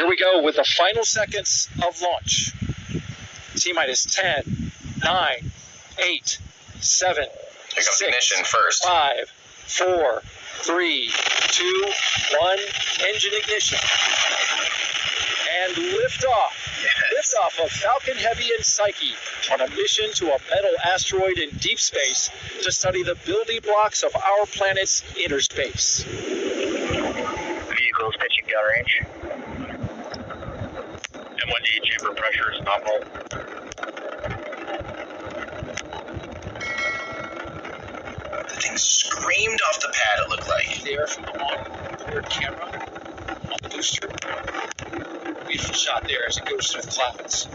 here we go with the final seconds of launch. T-minus 10, 9, 8, 7, Here comes 6, ignition first. 5, 4, 3, 2, 1. Engine ignition. And liftoff. Yes. Liftoff of Falcon Heavy and Psyche on a mission to a metal asteroid in deep space to study the building blocks of our planet's inner space. Vehicles pitching downrange. M1D chamber pressure is nominal. The thing screamed off the pad, it looked like. There from the on-board camera on the booster. Beautiful shot there as it goes through the clouds.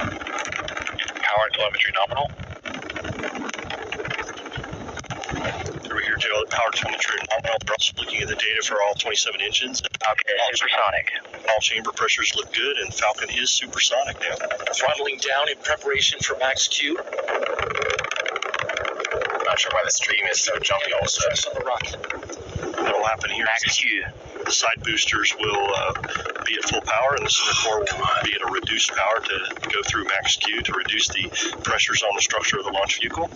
Power and telemetry nominal. Over here, Joe, power telemetry nominal. We're also looking at the data for all 27 engines. Okay, supersonic. All chamber pressures look good, and Falcon is supersonic now. Throttling down in preparation for max Q. I'm not sure why the stream is so jumpy all of a sudden. Stress on the rocket. What'll happen here Max is Q. the side boosters will be at full power, and the center core will be at a reduced power to go through max Q to reduce the pressures on the structure of the launch vehicle. I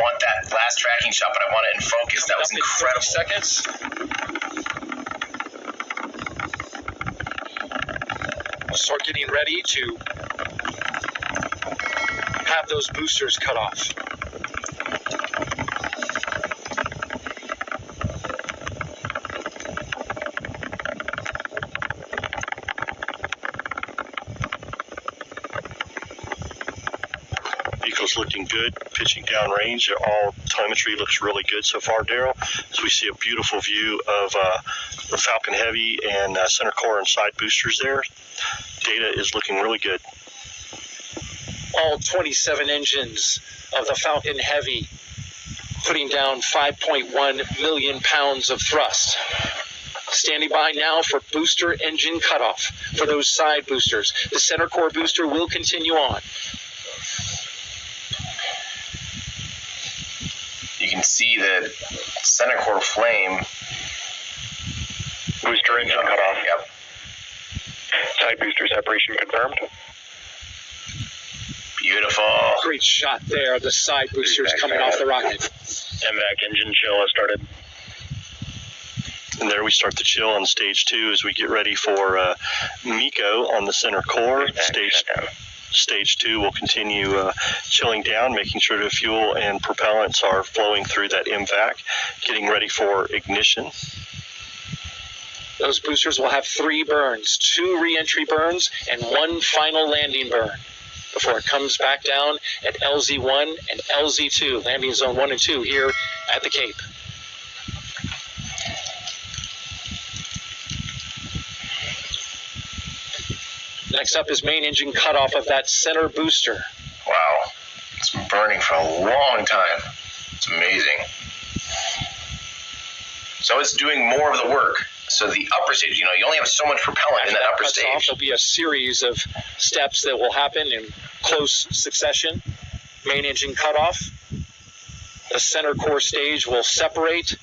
want that last tracking shot, but I want it in focus. That was incredible. Seconds. We'll start getting ready to have those boosters cut off. Vehicle's looking good, pitching down range. All telemetry looks really good so far, Daryl. So we see a beautiful view of the Falcon Heavy and center core and side boosters there. Data is looking really good. All 27 engines of the Falcon Heavy putting down 5.1 million pounds of thrust. Standing by now for booster engine cutoff for those side boosters. The center core booster will continue on. You can see the center core flame. Booster engine cut off. Yep. Side booster separation confirmed. Beautiful. Great shot there. The side boosters coming off the rocket. MVAC engine chill has started. And there we start the chill on stage 2 as we get ready for MECO on the center core. Stage 2 will continue chilling down, making sure the fuel and propellants are flowing through that MVAC, getting ready for ignition. Those boosters will have 3 burns, 2 re-entry burns, and 1 final landing burn before it comes back down at LZ1 and LZ2, landing zone 1 and 2 here at the Cape. Next up is main engine cutoff of that center booster. Wow. It's been burning for a long time. It's amazing. So it's doing more of the work. So the upper stage, you only have so much propellant in that upper cuts stage. Off, there'll be a series of steps that will happen in close succession. Main engine cutoff. The center core stage will separate,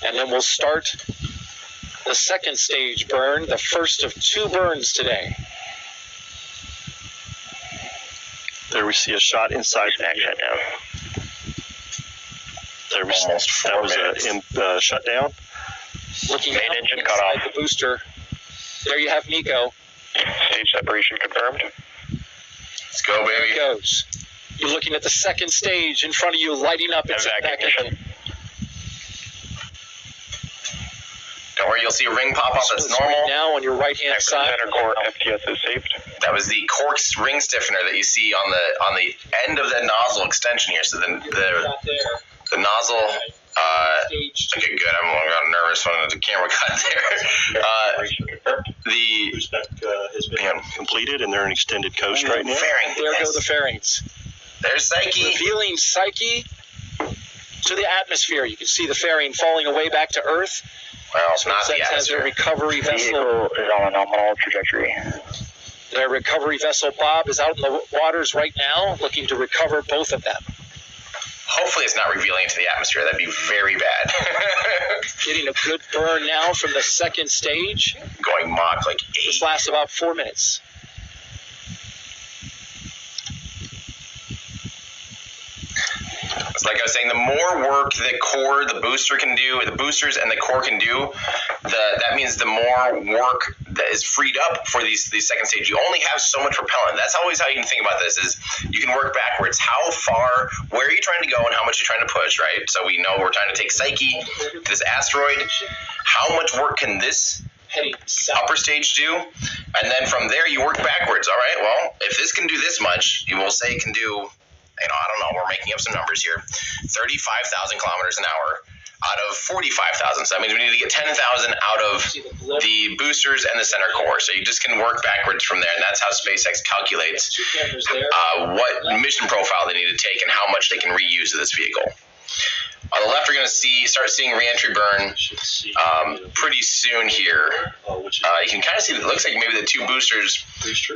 and then we'll start the second stage burn, the first of 2 burns today. There we see a shot inside. There we Almost 4 minutes. a shutdown. Looking Main out engine inside cut off. the booster. There you have MECO. Stage separation confirmed. Let's go, There baby. it goes. You're looking at the second stage in front of you, lighting up its MVAC back ignition. engine. Don't worry, you'll see a ring pop up. That's Right normal. now on your right-hand side. Center core FTS is saved. That was the corks ring stiffener that you see on the end of the nozzle extension here. So the Got there. nozzle. Stage 2. Okay, good. I got nervous when the camera got there. Separation confirmed. The Boost deck has been completed, and they're in extended coast right now. fairing. There Yes. go the fairings. There's Psyche. Revealing Psyche to the atmosphere. You can see the fairing falling away back to Earth. Well, it's not the SpaceX has their Aster. recovery vessel. Vehicle is on a nominal trajectory. Their recovery vessel, Bob, is out in the waters right now, looking to recover both of them. Hopefully it's not revealing into the atmosphere. That'd be very bad. Getting a good burn now from the second stage. Going Mach like 8. This lasts about 4 minutes. It's like I was saying, the more work the core, the booster can do, the boosters and the core can do, that means the more work that is freed up for these second stage. You only have so much propellant. That's always how you can think about this, is you can work backwards. How far, where are you trying to go and how much you're trying to push, right? So we know we're trying to take Psyche to this asteroid. How much work can this upper stage do? And then from there you work backwards. All right, well, if this can do this much, you will say it can do, I don't know, we're making up some numbers here, 35,000 kilometers an hour out of 45,000. So that means we need to get 10,000 out of the boosters and the center core. So you just can work backwards from there. And that's how SpaceX calculates what mission profile they need to take and how much they can reuse of this vehicle. On the left, we're going to start seeing reentry burn pretty soon here. You can kind of see that it looks like maybe the two boosters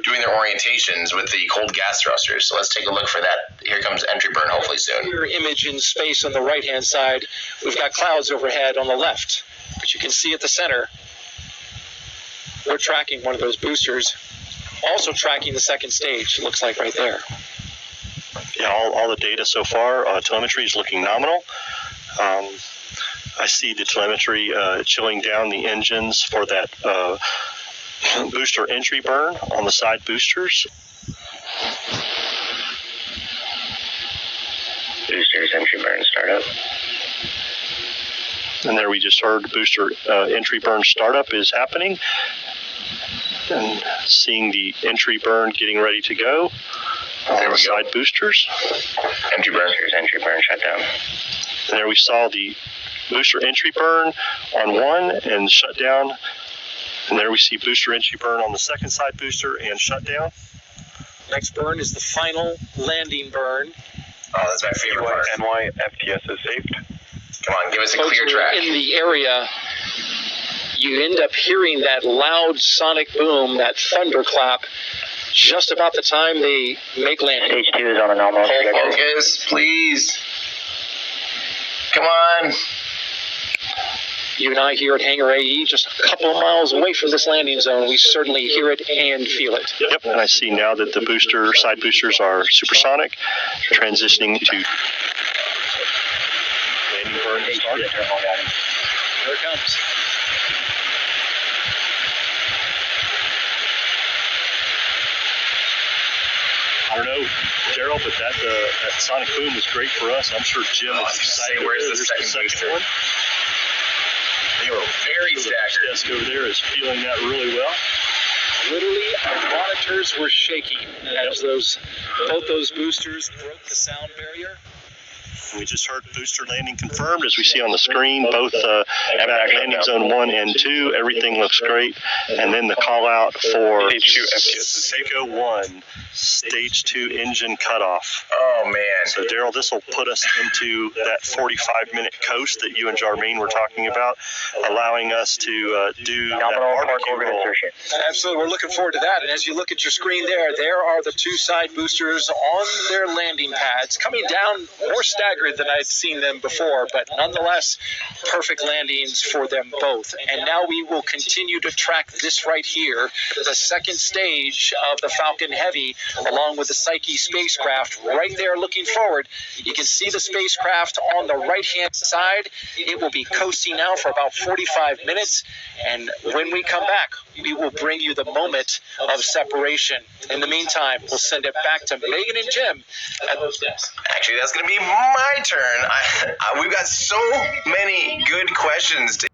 doing their orientations with the cold gas thrusters. So let's take a look for that. Here comes entry burn hopefully soon. Your image in space on the right-hand side, we've got clouds overhead on the left. But you can see at the center, we're tracking one of those boosters, also tracking the second stage, it looks like right there. Yeah, all the data so far, telemetry is looking nominal. I see the telemetry chilling down the engines for that booster entry burn on the side boosters. Boosters entry burn startup. And there we just heard booster entry burn startup is happening. And seeing the entry burn getting ready to go on the side boosters. Entry burn shut down. And there we saw the booster entry burn on one and shut down. And there we see booster entry burn on the second side booster and shut down. Next burn is the final landing burn. Oh, that's my favorite part. NY FTS is saved. Come on, give us a Folks clear who are track. in the area, you end up hearing that loud sonic boom, that thunderclap, just about the time they make landing. Stage 2 is on a nominal trajectory. Focus, please. Come on. You and I here at Hangar AE, just a couple of miles away from this landing zone, we certainly hear it and feel it. Yep, and I see now that the side boosters are supersonic, transitioning to landing burn to start. Here it comes. I don't know, Daryl, but that sonic boom was great for us. I'm sure Jim is excited. Where's the There's second booster? one. They were very The staggered. desk over there is feeling that really well. Literally, our monitors were shaking as both those boosters broke the sound barrier. We just heard booster landing confirmed, as we see on the screen, both back landing zone 1 and 2. Everything looks great. And then the call out for Stage 2 FTS is Psyche 1, stage 2 engine cutoff. Oh, man. So, Daryl, this will put us into that 45-minute coast that you and Jarmaine were talking about, allowing us to do that nominal park barbecue orbit roll. insertion. Absolutely, we're looking forward to that. And as you look at your screen there are the two side boosters on their landing pads, coming down more staggered than I'd seen them before, but nonetheless, perfect landings for them both. And now we will continue to track this right here, the second stage of the Falcon Heavy, along with the Psyche spacecraft right there looking forward. You can see the spacecraft on the right-hand side. It will be coasting now for about 45 minutes, and when we come back, we will bring you the moment of separation. In the meantime, we'll send it back to Megan and Jim at those desks. Actually, that's going to be my turn. We've got so many good questions to